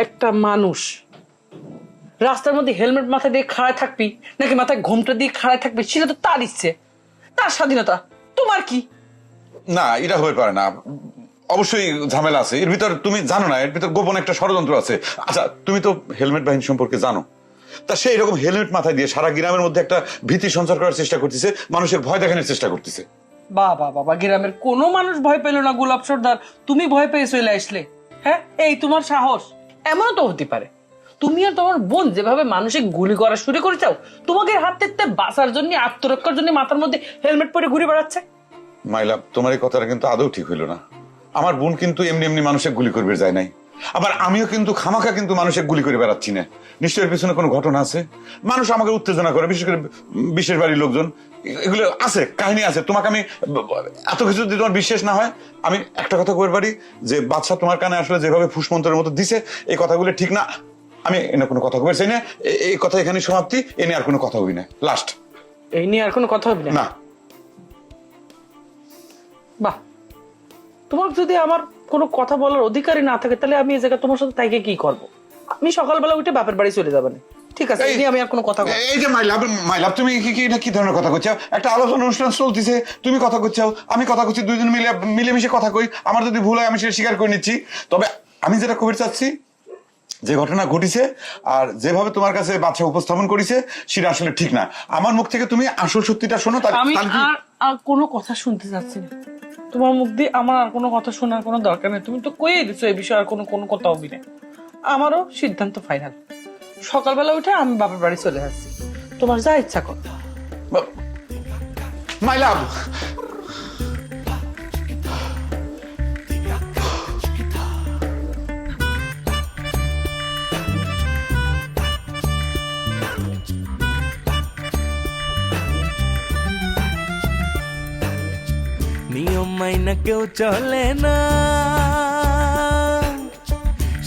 একটা মানুষ রাস্তার মধ্যে হেলমেট মাথায় দিয়ে খাড়ায় থাকবি নাকি মাথায় ঘোমটা দিয়ে খাড়ায় থাকবি সেটা তো তার ইচ্ছে, তার স্বাধীনতা। তোমার কি? না, এটা হতে পারে না। অবশ্যই ঝামেলা আছে এর ভিতর, তুমি জানো না এর ভিতর গোপন একটা ষড়যন্ত্র আছে। আচ্ছা, তুমি তো হেলমেট বাহিনী সম্পর্কে জানো, তা সে এরকম হেলমেট মাথায় দিয়ে সারা গ্রামের মধ্যে একটা ভীতি সঞ্চার করার চেষ্টা করতেছে, মানুষের ভয় দেখানোর চেষ্টা করতেছে। বাবা বাবা, গ্রামের কোনো মানুষ ভয় পেল না গোলাপ সর্দার, তুমি ভয় পেয়ে চলে আসলে। হ্যাঁ, এই তোমার সাহস? এমনও তো হতে পারে তুমি আর তোমার বোন যেভাবে মানুষের গুলি করা শুরু করে চাও, তোমাকে হাত থেকে বাঁচার জন্য, আত্মরক্ষার জন্য মাথার মধ্যে হেলমেট পরে ঘুরে বেড়াচ্ছে। মাইলা, তোমার এই কথাটা কিন্তু আদৌ ঠিক হইল না। আমার বোন কিন্তু এমনি এমনি মানুষের গুলি করবে যায় নাই, আবার আমিও কিন্তু খামাখা কিন্তু মানুষের গুলি করে বেড়াচ্ছি না। নিশ্চয়ের পিছনে কোনো ঘটনা আছে, মানুষ আমাকে উত্তেজনা করে, বিশেষ করে বিশেষ বাড়ির লোকজন, এগুলো আছে, কাহিনী আছে। তোমাকে আমি এত কিছু যদি তোমার বিশ্বাস না হয়, আমি একটা কথা কইতে পারি যে বাদশা তোমার কানে আসলে যেভাবে ফুসমন্ত্রের মতো দিছে, এই কথাগুলো ঠিক না। আমি এনে কোনো কথা কইতে চাই না, এই কথা এখানে সমাপ্তি, এনে আর কোনো কথা হই না, লাস্ট। এই নিয়ে আর কোনো কথা হবে না? না। বাহ, তোমার যদি আমার কোনো কথা বলার অধিকারই না থাকে, তাহলে আমি এই জায়গায় তোমার সাথে তাইকে কি করব? আমি সকালবেলা উঠে বাপের বাড়ি চলে যাবেন। ঠিক আছে, এই নিয়ে আমি আর কোনো কথা বলবো না। এই যে মাইলাভ তুমি এটা কি ধরনের কথা কইছো? একটা আলোচনা অনুষ্ঠান চলতেছে, তুমি কথা কইছো, আমি কথা কইছি, দুইজন মিলেমিশে কথা কই। আমার যদি ভুল হয় আমি সেটা স্বীকার করে নিচ্ছি। তবে আমি যেটা কবির চাচ্ছি, যে ঘটনা ঘটিছে আর যেভাবে তোমার কাছে বাচ্চা উপস্থাপন করেছে সেটা আসলে ঠিক না। আমার মুখ থেকে তুমি আসল সত্যিটা শোনো। আমি আর কোনো কথা শুনতে চাচ্ছি না তোমার মুখ দিয়ে। আমার আর কোনো কথা শোনার কোনো দরকার নেই, তুমি তো কইই দিছো এই বিষয়ে আর কোনো কোনো কথা হবে না। আমারও সিদ্ধান্ত ফাইনাল, সকালবেলা উঠে আমি বাপের বাড়ি চলে আসছি, তোমার যা ইচ্ছা কর। মাইলাভ, নিয়ম মাইনা কেউ চলে না,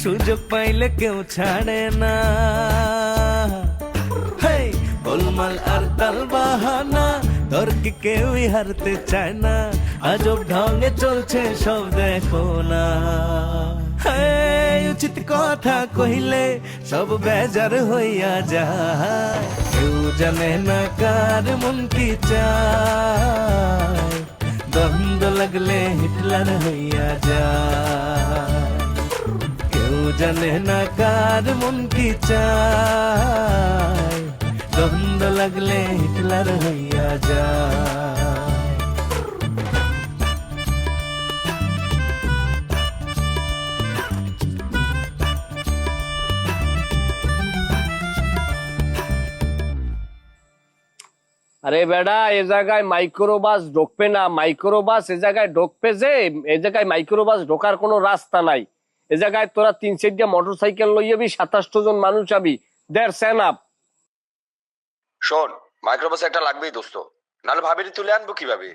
সুযোগ পাইলে কেউ ছাড়ে না। হেই, গোলমাল আর তাল বাহানা, তর্কে কেউই হারতে চায় না। আজব ঢঙে চলছে সব দেখো না। হেই, উচিত কথা কহিলে সব বেজার হইয়া যায়। কেউ জানে না কার মন কি চায়, দ্বন্দ্ব লাগলে হিটলার হইয়া যায়। কেউ জানে না কার মন কি চায়, দ্বন্দ্ব লাগলে হিটলার হইয়া যায়। আরে বেড়া, এ জায়গায় মাইক্রোবাস ঢুকবে না। মাইক্রোবাস এ জায়গায় ঢুকবে যে, এ জায়গায় মাইক্রোবাস ঢোকার কোনো রাস্তা নাই। এ জায়গায় তোরা 3-4টা মোটরসাইকেল লই যাবি, 27 জন মানুষ যাবি, দেড় স্যান আপ। শোন, মাইক্রোবাস একটা লাগবেই দোস্ত, নাহলে ভাবিনি তুলে আনবো কিভাবে?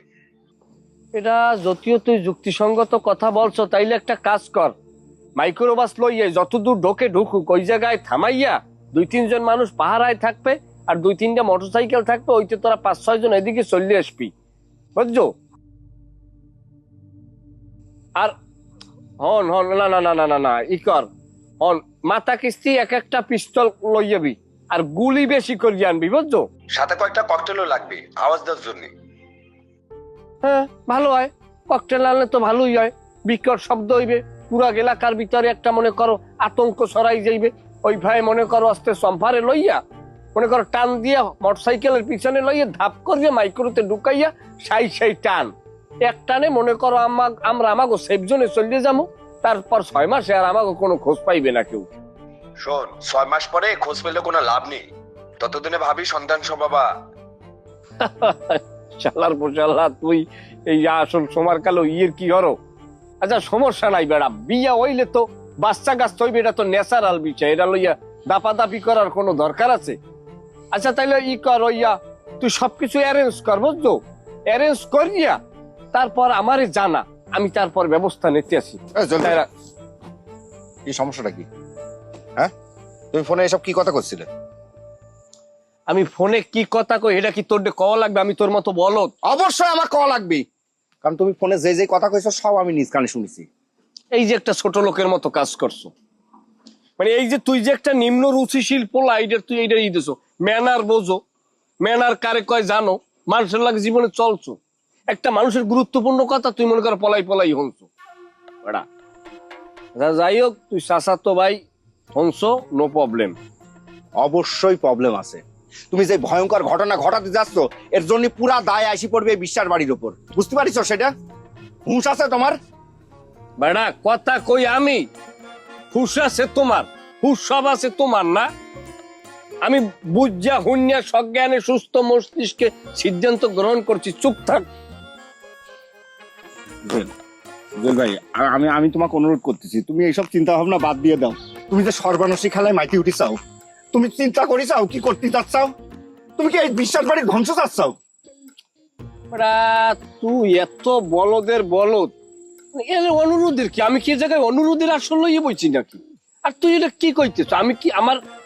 এটা যদিও তুই যুক্তিসঙ্গত কথা বলছো, তাইলে একটা কাজ কর, মাইক্রোবাস লইয়ে যতদূর ঢোকে ঢুকুক, ওই জায়গায় থামাইয়া 2-3 জন মানুষ পাহারায় থাকবে, আর 2-3টা মোটরসাইকেল থাকবে, ওইতে তোরা 5-6 জন এদিকে চলে আসবি, বুঝছো? আর হন হন, না না না না না না, ই কর, হন, মাথা কিস্তি একটা পিস্তল লই যাবি, আর গুলি বেশি করে আনবি, বুঝছো? সাথে কয়েকটা ককটেলও লাগবে আওয়াজ দেওয়ার জন্য। হ্যাঁ, ভালো হয়, ককটেল আনলে তো ভালোই হয়, বিকট শব্দ হইবে, পুরা এলাকার ভিতরে একটা মনে করো আতঙ্ক ছড়াই যাইবে। ওই ভাই মনে করো আস্তে সম্পারে লইয়া, মনে করো টান দিয়া মোটরসাইকেলের পিছনে লইয়া ধাপ করিয়া মাইক্রোতে ঢুকাইয়া সাই টান, এক টানে মনে করো আমরা আমাকে সেফ জোনে চলে যাবো। তারপর 6 মাসে আর আমাকে কোনো খোঁজ পাইবে না কেউ। শোন, 6 মাস পরে খোঁজ পেলে কোনো লাভ নেই, ততদিনে ভাবি সন্তান বাবা। শালার পোশাল্লা, তুই এই আসল সময় কালো ইয়ের কি হরো? আচ্ছা সমস্যা নাই বেড়া, বিয়া হইলে তো বাচ্চা গাছ হইবে, এটা তো ন্যাচারাল বিষয়, এটা লইয়া দাপাদাপি করার কোনো দরকার আছে? আচ্ছা তাইলে ই কর, ওইয়া তুই সবকিছু অ্যারেঞ্জ কর, বুঝছো? অ্যারেঞ্জ করিয়া তারপর আমারে জানা, আমি তারপর ব্যবস্থা নিতে আসি। এই সমস্যাটা কি? হ্যাঁ, তুমি ফোনে এসব কি কথা করছিলে? আমি ফোনে কি কথা কই, এটা কি তোর কওয়া লাগবে? আমি তোর মতো বলত? অবশ্যই আমার কল লাগবে, কারণ তুমি ফোনে যে যে কথা কইছো সব আমি নিজ কানে শুনেছি। এই যে একটা ছোট লোকের মতো কাজ করছো, মানে এই যে তুই যে একটা নিম্ন রুচিশীল পোলা, তুই এইটা দিতেছো ম্যানার বোঝো, ম্যানার কারে কয় জানো, মানুষের লাগে জীবনে চলছো, একটা মানুষের গুরুত্বপূর্ণ কথা তুই মনে কর পলাই পলাই হনছো বেড়া। যাই হোক, তুই চাচাতো ভাই হনছো, নো প্রবলেম। অবশ্যই প্রবলেম আছে। তুমি যে ভয়ঙ্কর ঘটনা ঘটাতে যাচ্ছ এর জন্য পুরা দায় আসি পড়বে এই বিশ্বাস বাড়ির উপর, বুঝতে পারিস সেটা? হুঁশ আছে তোমার? বেড়া কথা কই আমি, হুশ আছে তোমার, হুশ সব আছে তোমার না? আমি বুঝা হুন্যা সজ্ঞানে সুস্থ মস্তিষ্কে সিদ্ধান্ত গ্রহণ করছি, চুপ থাক। জুয়েল ভাই, আমি তোমাকে অনুরোধ করতেছি, তুমি এইসব চিন্তা ভাবনা বাদ দিয়ে দাও। তুমি যে সর্বনাশী খেলায় মাইতে উঠি চাও, তুমি চিন্তা করি চাও কি করতে চাচ্ছাও? তুমি কি এই বিশ্বাস বাড়ির ধ্বংস চাচ্ছাও? বেড়া তুই এত বলদের বলদ, এর অনুরোধের কি? আমি কি এ জায়গায় অনুরোধের আসল ইয়ে বইছি নাকি? আর তুই এটা কি কইতেছ? আমি কি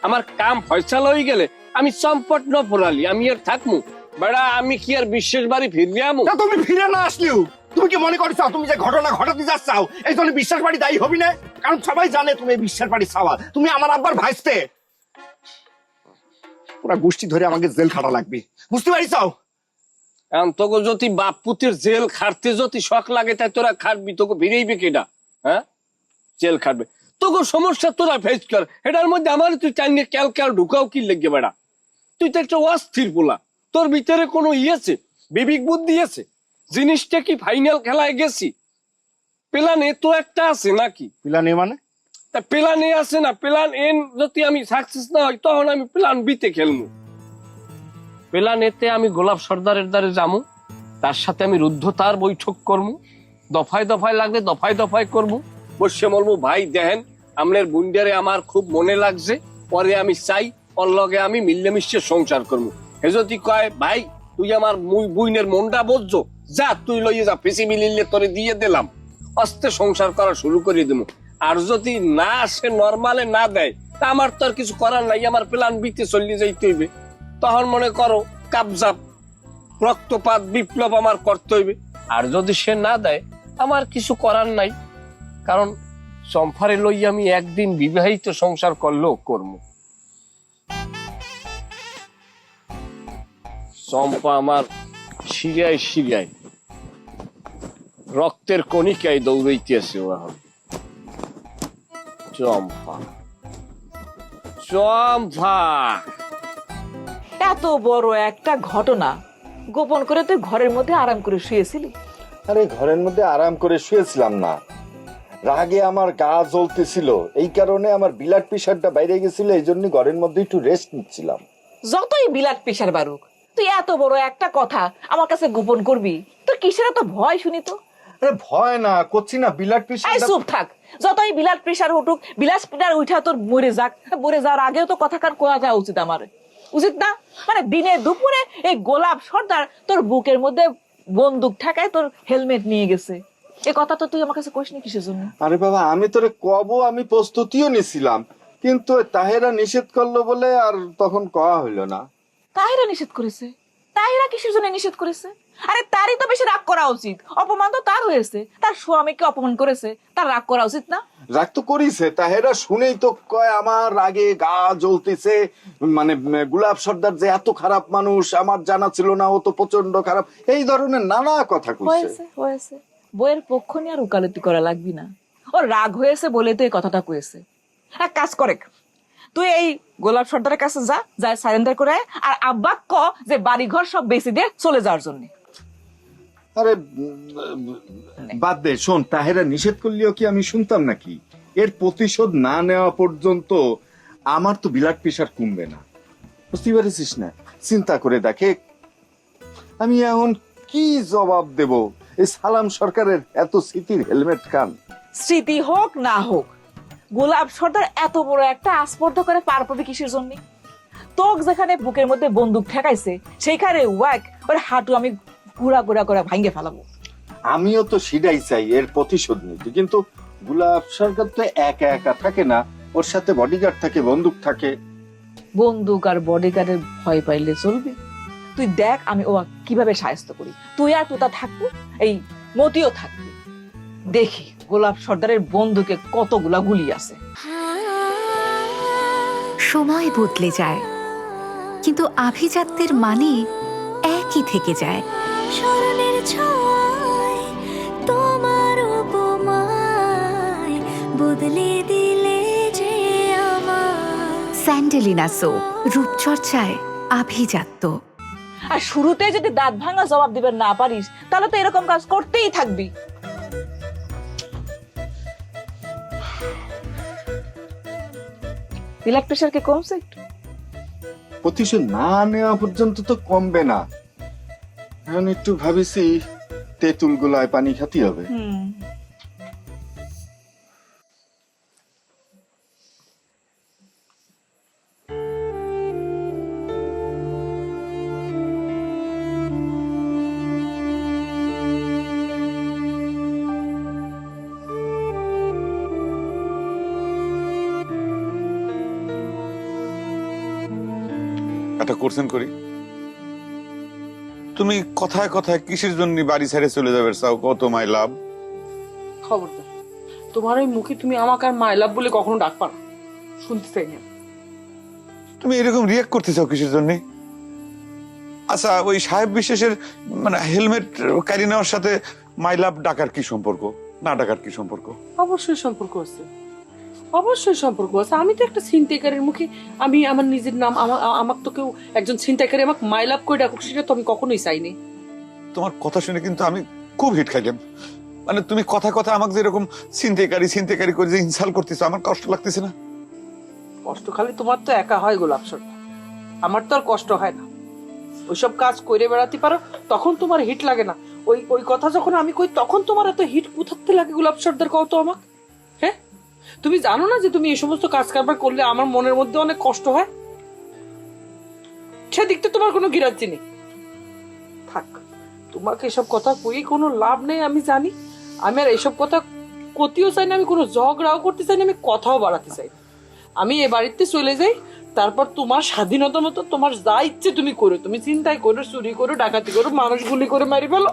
আমার কাম ফয়সালা হয়ে গেলে আমি চম্পট ন পড়ালি আমি আর থাকমু? বেড়া আমি কি আর বিশ্বের বাড়ি ফিরবি আমু? না, তুমি ফিরে না আসলেও তুমি কি মনে করছো তুমি যে ঘটনা ঘটাতে যাচ্ছাও এই জন্য বিশ্বাস বাড়ি দায়ী হবি না? কারণ সবাই জানে তুমি এই বিশ্বাস বাড়ি ছাওয়া, তুমি আমার আব্বার ভাইস্তে। পুরা গোষ্ঠী ধরে আমাকে জেল খাটা লাগবে, বুঝতে পারিস? এখন তোকে যদি বাপ পুতের জেল খাটতে যদি শখ লাগে তাই তোরা খাটবি, তোকে ফিরেইবে কেডা? হ্যাঁ, জেল খাটবে। তোকে সমস্যা তোরা ফেস কর, এটার মধ্যে আমার তুই চাইনি ক্যাল ক্যাল ঢুকাও কি লেগে বেড়া? তুই তো একটা অস্থির পোলা, তোর ভিতরে কোনো ইয়েছে, বিবেক বুদ্ধি আছে? জিনিসটা কি ফাইনাল খেলায় গেছি? প্ল্যানে তো একটা আছে নাকি? পিলানে মানে? তা প্ল্যান এ আছে না, প্ল্যান এন যদি আমি সাকসেস না হয় তখন আমি প্ল্যান বি তে খেলবো। প্ল্যান এতে আমি গোলাপ সর্দারের দ্বারে যামু, তার সাথে আমি রুদ্ধতার বৈঠক করবো, দফায় দফায় লাগবে দফায় দফায় করবো, বসে বলবো ভাই দেখেন আমনের বুন্ডারে আমার খুব মনে লাগছে, পরে আমি চাই ওর লগে আমি মিলেমিশে সংসার করবো। হে যদি কয় ভাই তুই আমার বুইনের মনটা বুঝছো, যা তুই লইয়ে যা, পেশি মিলিলে তোরে দিয়ে দিলাম, আস্তে সংসার করা শুরু করে দেবো। আর যদি না সে নর্মালে না দেয় তা আমার তো আর কিছু করার নাই, আমার প্ল্যান বিতে চলিয়ে যাইতে হইবে। তখন মনে করো কাবজাপ রক্তপাত বিপ্লব আমার করতে হইবে। আর যদি সে না দেয় আমার কিছু করার নাই, কারণ চম্পারে লই আমি একদিন বিবাহিত সংসার করলেও করব। চম্পা আমার শিরায় শিরায় রক্তের কণিকায় দৌড়াইতেছে ও এখন। চম্পা চম্পা এত বড় একটা ঘটনা গোপন করে তুই ঘরের মধ্যে আরাম করে শুয়েছিলি? আরে ঘরের মধ্যে আরাম করে শুয়েছিলাম না, রাগে আমার গা জ্বলতেছিল, এই কারণে আমার ব্লাড প্রেশারটা বাইরে গেছিল, এই জন্য ঘরের মধ্যে একটু রেস্ট নিচ্ছিলাম। যতই বিলাট পেশার বারুক, তুই এত বড় একটা কথা আমার কাছে গোপন করবি? তোর কিসের এত ভয় শুনি তো? আরে ভয় না করছি না, ব্লাড এই প্রেশার। চুপ থাক, যতই বিলাট প্রেশার উঠুক, বিলাস প্রেশার উঠা তোর মরে যাক, মরে যাওয়ার আগেও তো কথা কান কোয়া যাওয়া উচিত আমার, উচিত না? মানে দিনে দুপুরে এই গোলাপ সর্দার তোর বুকের মধ্যে বন্দুক ঠেকায় তোর হেলমেট নিয়ে গেছে, এ কথা তো তুই আমার কাছে কইসনি কিসের জন্য? আরে বাবা, আমি তোরে কব, আমি প্রস্তুতিও নিছিলাম, কিন্তু তাহেরা নিষেধ করলো বলে আর তখন কওয়া হইলো না। তাহিরা নিষেধ করেছে? তাহিরা কিসের জন্য নিষেধ করেছে? আরে তারই তো বেশি রাগ করা উচিত, অপমান তো তার হয়েছে, তার স্বামীকে অপমান করেছে, তার রাগ করা উচিত না? রাগ তো করিছে, তাহেরা শুনেই তো কয় আমার রাগে গা জ্বলতেছে, মানে গোলাপ সর্দার যে এত খারাপ মানুষ আমার জানা ছিল না, ও তো প্রচন্ড খারাপ, এই ধরনের নানা কথা কইছে। হয়েছে হয়েছে, বইয়ের পক্ষ নিয়ে আর উকালতি করা লাগবি না, ওর রাগ হয়েছে বলে তো এই কথাটা কয়েছে। এক কাজ করে, তুই এই গোলাপ সর্দারের কাছে যা, যায় সারেন্ডার করে আয়, আর আব্বা ক যে বাড়িঘর সব বেশি দিয়ে চলে যাওয়ার জন্য। আরে বাদ দে, শোন, তাহেরা নিষেধ করলেও কি আমি শুনতাম নাকি? এর প্রতিশোধ না নেওয়া পর্যন্ত আমার তো ব্লাড প্রেশার কমবে না, বুঝতে পারছিস না? চিন্তা করে দেখে আমি এখন কি জবাব দেব এই সালাম সরকারের এত স্মৃতির হেলমেট কান। স্মৃতি হোক না হোক, গোলাপ সর্দার এত বড় একটা আস্পর্ধ করে পার পাবে কিসের জন্য? তোক যেখানে বুকের মধ্যে বন্দুক ঠেকাইছে সেইখানে ওয়াক ওর হাঁটু আমি গুড়া গুড়া করে ভাঙ্গে ফেলাবো। আমিও তো সেটাই চাই, এর প্রতিশোধ নিতে, কিন্তু গোলাপ সরকার তো একা একা থাকে না, ওর সাথে বডিগার্ড থাকে, বন্দুক থাকে। বন্দুক আর বডিগার্ডের ভয় পাইলে চলবে? তুই দেখ আমি ও কিভাবে সাহায্য করি। তুই আর তুতা থাকবো, এই মতিও থাকবি, দেখি গোলাপ সর্দারের বন্দুকে কতগুলা গুলি আছে। সময় বদলে যায়, কিন্তু আভিজাত্যের মানে একই থেকে যায়। স্মরণের ছোঁয়ায় তোমার উপমায় বদলে দিলে যে আমার। স্যান্ডেলিনা সো, রূপচর্চায় আভিজাত্য। আর শুরুতে যদি দাঁত ভাঙা জবাব দিবেন না পারিস, তাহলে তো এরকম কাজ করতেই থাকবি। ব্লাড প্রেশার কি কমছে একটু? প্রতিশোধ না নেওয়া পর্যন্ত তো কমবে না। এখন একটু ভাবিছি তেঁতুল গুলায় পানি খাতি হবে। একটা কোর্সেন করি, তুমি কথায় কথায় কিসের জন্য বাড়ি ছেড়ে চলে যাবে চাও? কত মাই লাভ। খবরদার, তোমার ওই মুখে তুমি আমাকে আর মাই লাভ বলে কখনো ডাকবা না, শুনতে চাই না। তুমি এরকম রিয়াক্ট করতে চাও কিসের জন্য? আচ্ছা, ওই সাহেব বিশেষের মানে হেলমেট ক্যারি নেওয়ার সাথে মাই লাভ ডাকার কি সম্পর্ক, না ডাকার কি সম্পর্ক? অবশ্যই সম্পর্ক আছে, অবশ্যই সম্পর্ক আছে। আমি তো একটা ছিনতাইকারীর মুখে আমি আমার নিজের নাম, আমাকে তো কেউ একজন ছিনতাইকারী আমাকে মাই লাভ করে ডাকুক, সেটা তো আমি কখনোই চাইনি। তোমার কথা শুনে কিন্তু আমি খুব হিট খাইলাম। মানে তুমি কথা কথা আমাকে যেরকম ছিনতাইকারী ছিনতাইকারী করে যে ইনসাল্ট করতেছো, আমার কষ্ট লাগতেছে না? কষ্ট খালি তোমার তো একা হয় গোলাপ সরকার, আমার তো আর কষ্ট হয় না। ওইসব কাজ করে বেড়াতে পারো, তখন তোমার হিট লাগে না। ওই ওই কথা যখন আমি কই, তখন তোমার এত হিট কোথাতে লাগে গোলাপ সর্দার, কও তো আমাকে। হ্যাঁ, তুমি জানো না যে তুমি এই সমস্ত কাজ কারবার করলে আমার মনের মধ্যে অনেক কষ্ট হয়? সেদিকটা তোমার কোনো গিরাজ্জি নেই। থাক, তোমাকে এসব কথা কই কোনো লাভ নেই, আমি জানি। আমি আর এইসব কথা কতিও চাই না, আমি কোনো ঝগড়াও করতে চাই না, আমি কথাও বাড়াতে চাই না। আমি এ বাড়িতে চলে যাই, তারপর তোমার স্বাধীনতা মতো তোমার যা ইচ্ছে তুমি করো। তুমি চিন্তাই করো, চুরি করো, ডাকাতি করো, মানুষ গুলি করে মারি ফেলো,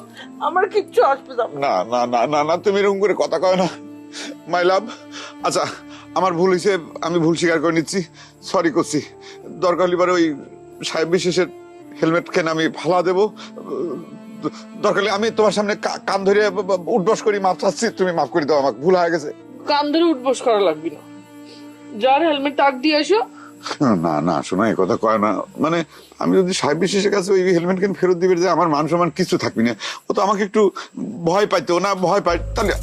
আমার কিচ্ছু আসবে না। না না না না না, তুমি এরকম করে কথা কয় না মাই লাভ। আচ্ছা, আমার ভুল হয়েছে, আমি ভুল স্বীকার করে নিচ্ছি, সরি করছি। দরকার হলে ওই সাহেব বিশেষের হেলমেট কেন আমি ফালা দেবো, দরকার হলে আমি তোমার সামনে কান ধরে উঠবস করি, মাপ চাচ্ছি, তুমি মাফ করে দাও, আমাকে ভুল হয়ে গেছে। কান ধরে উঠবস করা লাগবে না, যার হেলমেট টাক দিয়ে আসো। না না, শোনো, এই কথা কয় না। মানে আমি যদি সাহেব বিশেষের কাছে ওই হেলমেট কেন ফেরত দিবে, যে আমার মান সম্মান কিছু থাকবি না। ও তো আমাকে একটু ভয় পাইতো না, ভয় পাই তাহলে।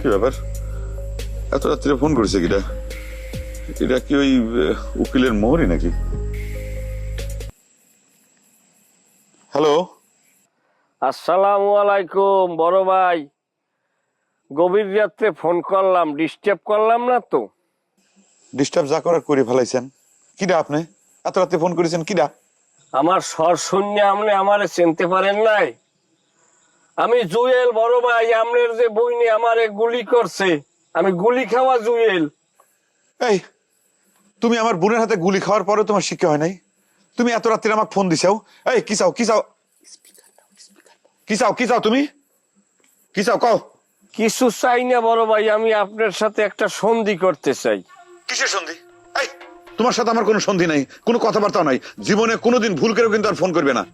কি ব্যাপার, এত রাত্রে ফোন করেছে কিটা? এটা কি ওই উকিলের মোহরই নাকি? হ্যালো, আসসালামু আলাইকুম বড় ভাই। গভীর রাত্রে ফোন করলাম, ডিস্টার্ব করলাম না তো? ডিস্টার্ব যা করার করে ফেলাইছেন। কিডা আপনি এত রাতে ফোন করেছেন? কিডা? আমার স্বর শূন্য, আপনি আমারে চিনতে পারেন নাই? আমি জুয়েল বড় ভাই, আপনার যে বইনে আমারে গুলি করছে, আমি গুলি খাওয়া জুয়েল। এই, তুমি আমার বোনের হাতে গুলি খাওয়ার পরে তোমার শিক্ষা হয় নাই? তুমি এত রাত্রে আমাকে ফোন দিছাও? এই, কি চাও, কি চাও, কি চাও, কি চাও, তুমি কি চাও কও? কিছু চাই না বড় ভাই, আমি আপনার সাথে একটা সন্ধি করতে চাই। কিসের সন্ধি? এই, তোমার সাথে আমার কোনো সন্ধি নাই, কোনো কথাবার্তা নাই। জীবনে কোনোদিন ভুল করেও কিন্তু আর ফোন করবে না।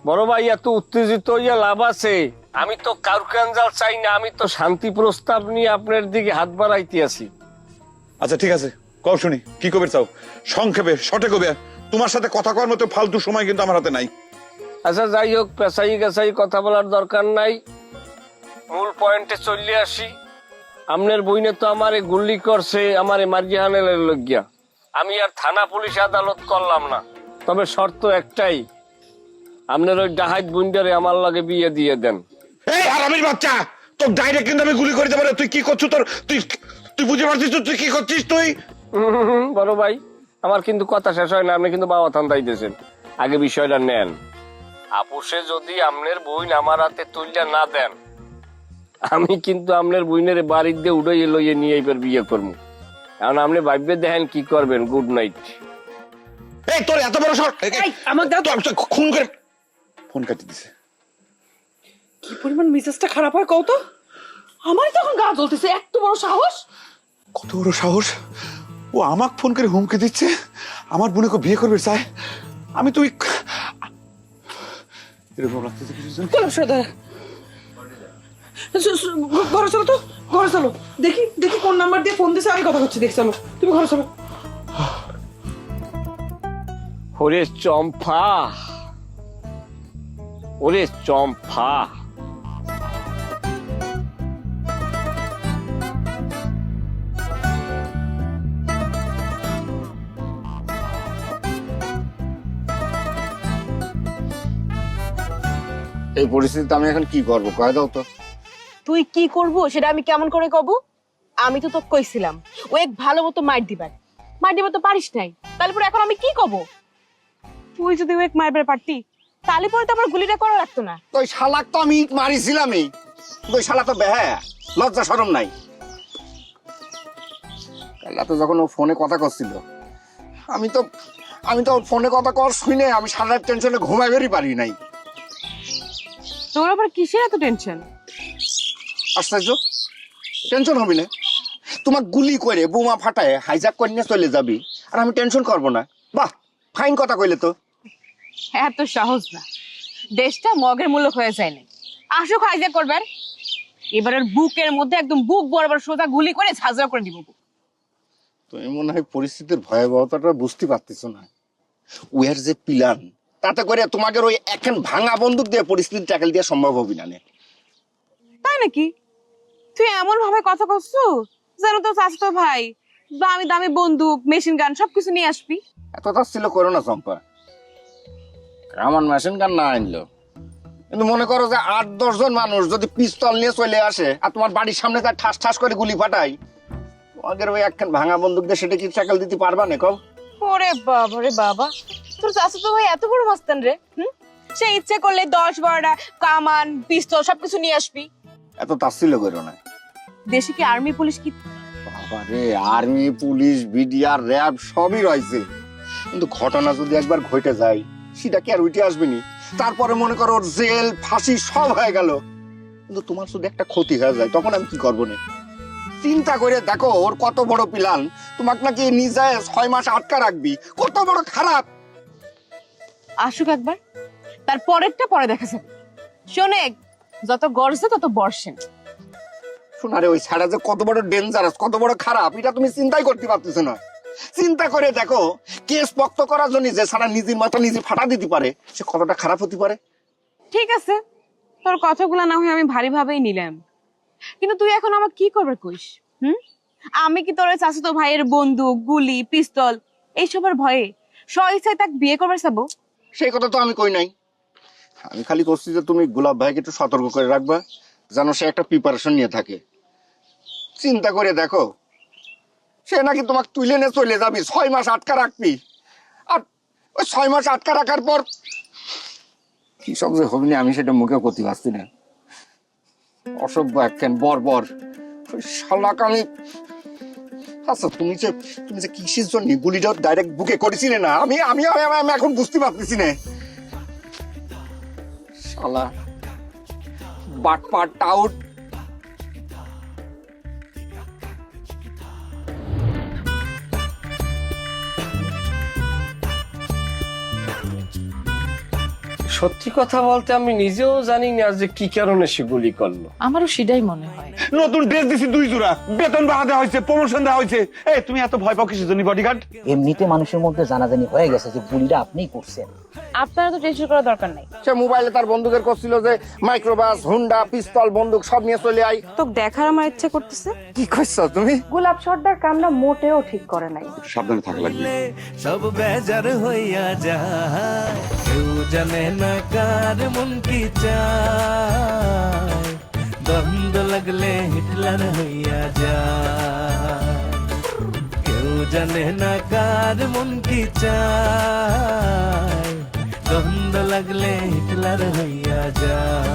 বড় ভাই, এত উত্তেজিত হইয়া লাভ আছে? আমি তো কারুকাঞ্জাল চাই না, আমি তো শান্তি প্রস্তাব নিয়ে আপনার দিকে হাত বাড়াইতে আছি। আচ্ছা ঠিক আছে, কও শুনি, কি কবে চাও? সংক্ষেপে শর্টে কবে। তোমার সাথে কথা কওয়ার মতো ফালতু সময় কিন্তু আমার হাতে নাই। আচ্ছা যাই হোক, পেশাই গেছাই কথা বলার দরকার নাই, মূল পয়েন্টে চলে আসি। আপনার বইনে তো আমারে গুলি করছে, আমারে মার্জিহানের লজ্ঞা। আমি আর থানা পুলিশ আদালত করলাম না, তবে শর্ত একটাই, আপনার ওই ডাহাত বুন্ডারে আমার লাগে বিয়ে দিয়ে দেন। এই হারামির বাচ্চা, তোর ডাইরেক্ট কিন্তু আমি গুলি করে দিতে পারি। তুই কি করছিস? তোর তুই তুই বুঝে পারছিস তুই কি করছিস? তুই বড় ভাই, আমার কিন্তু কথা শেষ হয় না, আপনি কিন্তু বাবা থান্দাই দিয়েছেন। আগে বিষয়টা নেন। আপুসে যদি আপনার বইন আমার হাতে তুললে না দেন, আমি কিন্তু আপনার বইনের বাড়ির দিয়ে উড়াইয়ে লইয়ে নিয়ে এবার বিয়ে করবো। কারণ আপনি ভাববে দেখেন কি করবেন। Good night. এই, তোর এত বড় শট! আমাকে খুন করে ফোন কাটি দিছে। কি পরিমাণ মেজাজটা খারাপ হয় কও তো? আমারই তখন গা জ্বলতেছে, এত বড় সাহস! কত বড় সাহস! ও আমাকে ফোন করে হুমকি দিচ্ছে, আমার বোনকে বিয়ে করবে চায়। আমি তুই এরকম লাগতেছে কিছু জানি। গোলাপ সর্দার, ঘরে চলো তো, ঘরে চলো। দেখি দেখি কোন নাম্বার দিয়ে ফোন দিছে, আমি কথা করছি, দেখ। চলো তুমি ঘরে চলো। ওরে চম্পা, ওরে চম্পা, এই পরিস্থিতিতে আমি এখন কি করবো কয়ে দাও তো। তুই কি করবো সেটা আমি কেমন করে কব? আমি তো তোকে কইছিলাম ও এক ভালো মতো মার দিবার, মার দিবার তো পারিস নাই, তাহলে পরে এখন আমি কি কব? তুই যদি ও এক মারবার পারতি তাহলে পরে তো আবার গুলিটা করা লাগতো না। তো ওই শালাক তো আমি ইট মারিছিলামই, ওই শালা তো বেহা, লজ্জা শরম নাই। কাল রাতে যখন ও ফোনে কথা করছিল, আমি তো ওর ফোনে কথা কর শুনে আমি সারা রাত টেনশনে ঘুমাইবেরই পারি নাই। তোর আবার কিসের এত টেনশন? আশ্চর্য, টেনশন হবি না? তোমার গুলি করে বোমা ফাটায় হাইজাক করে নিয়ে চলে যাবি আর আমি টেনশন করবো না? বাহ, ফাইন কথা কইলে তো। এত সহজ না, দেশটা মগের মূল্য হয়ে যায় না। আসুক হাইজ্যাক করবেন, এবারের বুকের মধ্যে একদম বুক বরাবর সোজা গুলি করে ঝাঁঝরা করে দিব। তুমি মনে হয় পরিস্থিতির ভয়াবহতাটা বুঝতে পারতেছ না। উয়ার যে প্ল্যান, তাতে করে তোমাকে ওই এখন ভাঙা বন্দুক দিয়ে পরিস্থিতি ট্যাকেল দেওয়া সম্ভব হবে না। তাই নাকি? তুই এমন ভাবে কথা করছো যেন তো চাচতো ভাই দামি দামি বন্দুক, মেশিন গান সবকিছু নিয়ে আসবি। এত ছিল করো না চম্পা, আমার মেশিন গান না আনলো, কিন্তু মনে করো যে 8-10 জন মানুষ যদি পিস্তল নিয়ে চলে আসে আর তোমার বাড়ির সামনে তার ঠাস ঠাস করে গুলি ফাটাই, তোমাদের ওই একখান ভাঙা বন্দুক দিয়ে সেটা কি ট্যাকেল দিতে পারবা না? কও। ওরে বাবা রে বাবা, তোর চাচতো ভাই এত বড় মাস্তান রে। সে ইচ্ছে করলে 10-12টা কামান, পিস্তল সবকিছু নিয়ে আসবি। এত তাচ্ছিল্য করো না। দেশে কি আর্মি পুলিশ কি? বাবা রে, আর্মি পুলিশ বিডিআর র্যাব সবই রয়েছে, কিন্তু ঘটনা যদি একবার ঘটে যায় সেটা কি আর উঠে আসবে নি? তারপরে মনে করো ওর জেল ফাঁসি সব হয়ে গেল, কিন্তু তোমার শুধু একটা ক্ষতি হয়ে যায়, তখন আমি কি করবো না? চিন্তা করে দেখো ওর কত বড় প্ল্যান, তোমাকে নাকি নিজে 6 মাস আটকা রাখবি, কত বড় খারাপ। আসুক একবার, তার পরেরটা পরে দেখা যাবে। শোনে, যত গর্জে তত বর্ষে। শোনারে, ওই ছাড়া যে কত বড় ডেঞ্জারাস, কত বড় খারাপ, এটা তুমি চিন্তাই করতে পারতেছো না। চিন্তা করে দেখো, কেস পক্ত করার জন্য যে সারা নিজের মাথা নিজে ফাটা দিতে পারে, সে কতটা খারাপ হতে পারে। ঠিক আছে, তোর কথাগুলো না হয় আমি ভারী ভাবেই নিলাম, কিন্তু তুই এখন আমার কি করবে কইস? আমি কি তোর চাচাতো ভাইয়ের বন্দুক, গুলি, পিস্তল এইসবের ভয়ে স্বইচ্ছায় তাকে বিয়ে করবে চাবো? সেই কথা তো আমি কই নাই, আমি খালি করছি যে তুমি গোলাপ ভাইকে একটু সতর্ক করে রাখবা, যেন সে একটা প্রিপারেশন নিয়ে থাকে। চিন্তা করে দেখো, সে নাকি তোমাকে তুলে নিয়ে চলে যাবি, 6 মাস আটকা রাখবি, আর ওই 6 মাস আটকা রাখার পর কি সব যে হবে না আমি সেটা মুখে করতে পারছি না। অসভ্য একখান বর্বর শালাক আমি। আচ্ছা, তুমি যে কিসের জন্য গুলিটা ডাইরেক্ট বুকে করেছিলে না, আমি আমি আমি এখন বুঝতে পারতেছি না। শালা বাটপাট টাউট। সত্যি কথা বলতে আমি নিজেও জানি না যে কি কারণে সে গুলি করলো। আমারও সেটাই মনে হয়। নতুন ড্রেস দিছি 2 জোড়া, বেতন বাড়া দেওয়া হয়েছে, প্রমোশন দেওয়া হয়েছে। এই তুমি এত ভয় পাও কিসের জন্য বডিগার্ড? এমনিতে মানুষের মধ্যে জানাজানি হয়ে গেছে যে গুলিটা আপনিই করছেন। আপনারা তো টেনশন করার দরকার নাই। সে মোবাইলে তার বন্দুকের করছিল যে মাইক্রোবাস, হুন্ডা, পিস্তল, বন্দুক সব নিয়ে চলে আই। তো দেখার আমার ইচ্ছে করতেছে। কি করছো তুমি? গোলাপ সর্দার কামটা মোটেও ঠিক করে নাই। সাবধানে থাকা লাগবে। সব বেজার হইয়া যায়, কেউ জানে না কার মন কি চায়, দ্বন্দ্ব লাগলে হিটলার হইয়া যায়, কেউ জানে না কার মন কি চায়, দ্বন্দ্ব লাগলে হিটলার হইয়া যায়।